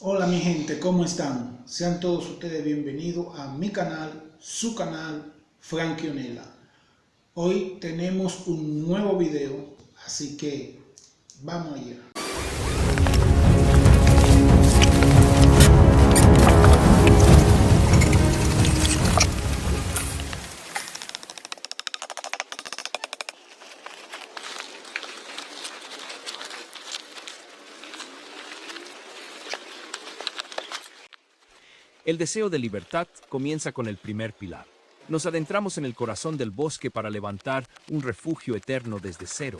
Hola mi gente, ¿cómo están? Sean todos ustedes bienvenidos a mi canal, su canal, Frankie Onela. Hoy tenemos un nuevo video, así que vamos allá. El deseo de libertad comienza con el primer pilar. Nos adentramos en el corazón del bosque para levantar un refugio eterno desde cero.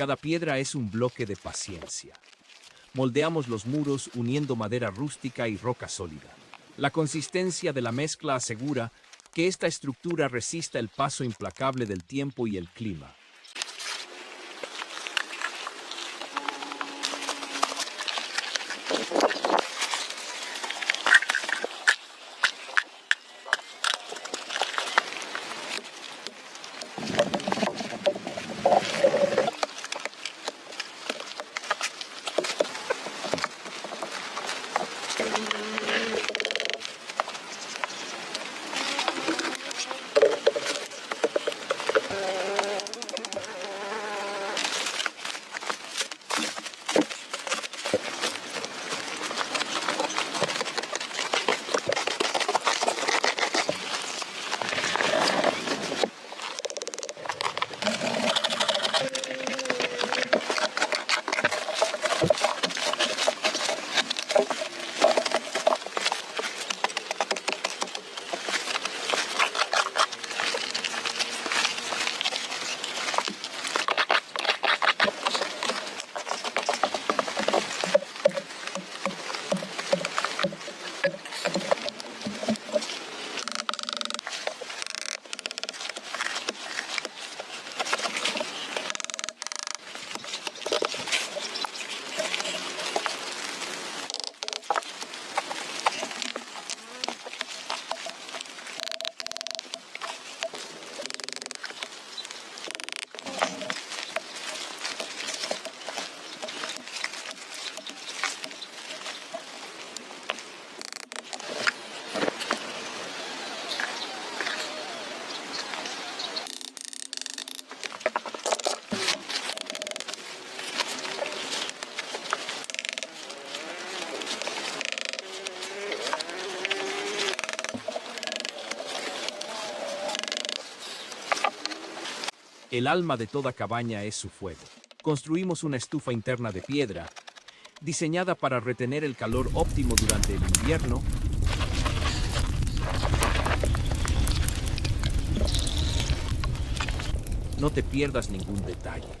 Cada piedra es un bloque de paciencia. Moldeamos los muros uniendo madera rústica y roca sólida. La consistencia de la mezcla asegura que esta estructura resista el paso implacable del tiempo y el clima. El alma de toda cabaña es su fuego. Construimos una estufa interna de piedra, diseñada para retener el calor óptimo durante el invierno. No te pierdas ningún detalle.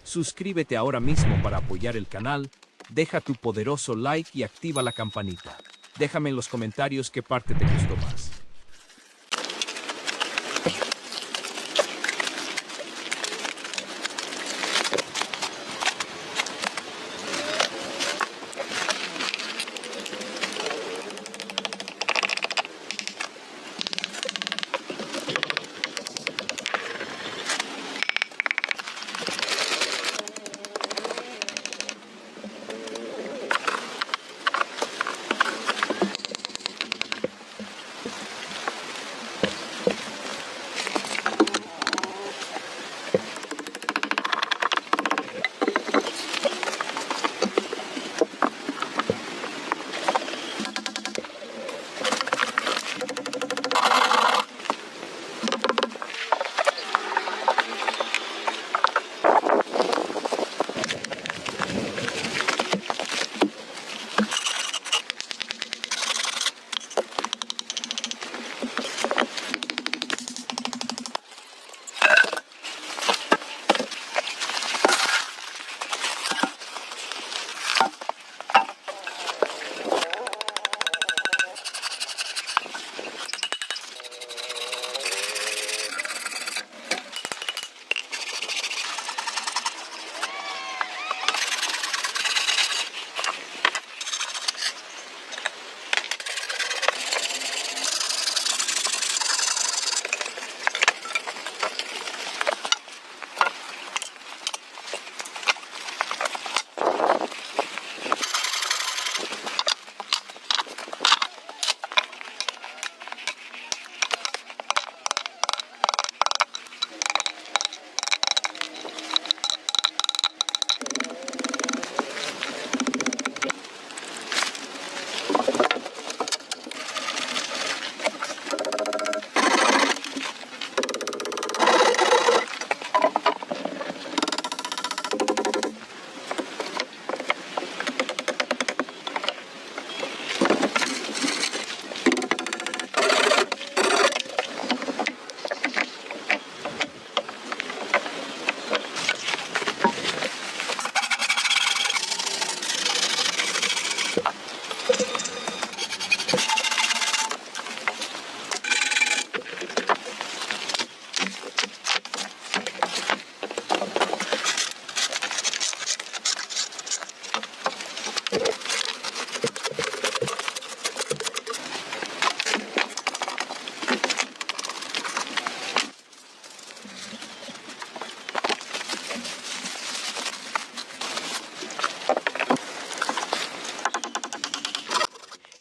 Suscríbete ahora mismo para apoyar el canal, deja tu poderoso like y activa la campanita. Déjame en los comentarios qué parte te gustó más.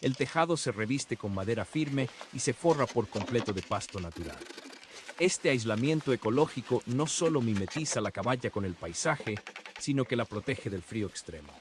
el tejado se reviste con madera firme y se forra por completo de pasto natural. Este aislamiento ecológico no solo mimetiza la cabaña con el paisaje, sino que la protege del frío extremo.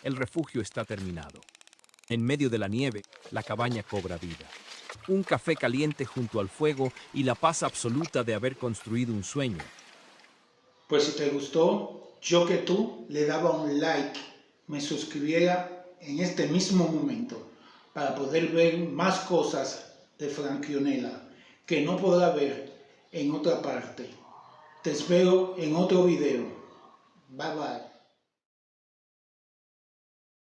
El refugio está terminado. En medio de la nieve, la cabaña cobra vida. Un café caliente junto al fuego y la paz absoluta de haber construido un sueño. Pues si te gustó, yo que tú le daba un like, me suscribiera en este mismo momento para poder ver más cosas de Franquionela que no podrá ver en otra parte. Te espero en otro video. Bye bye.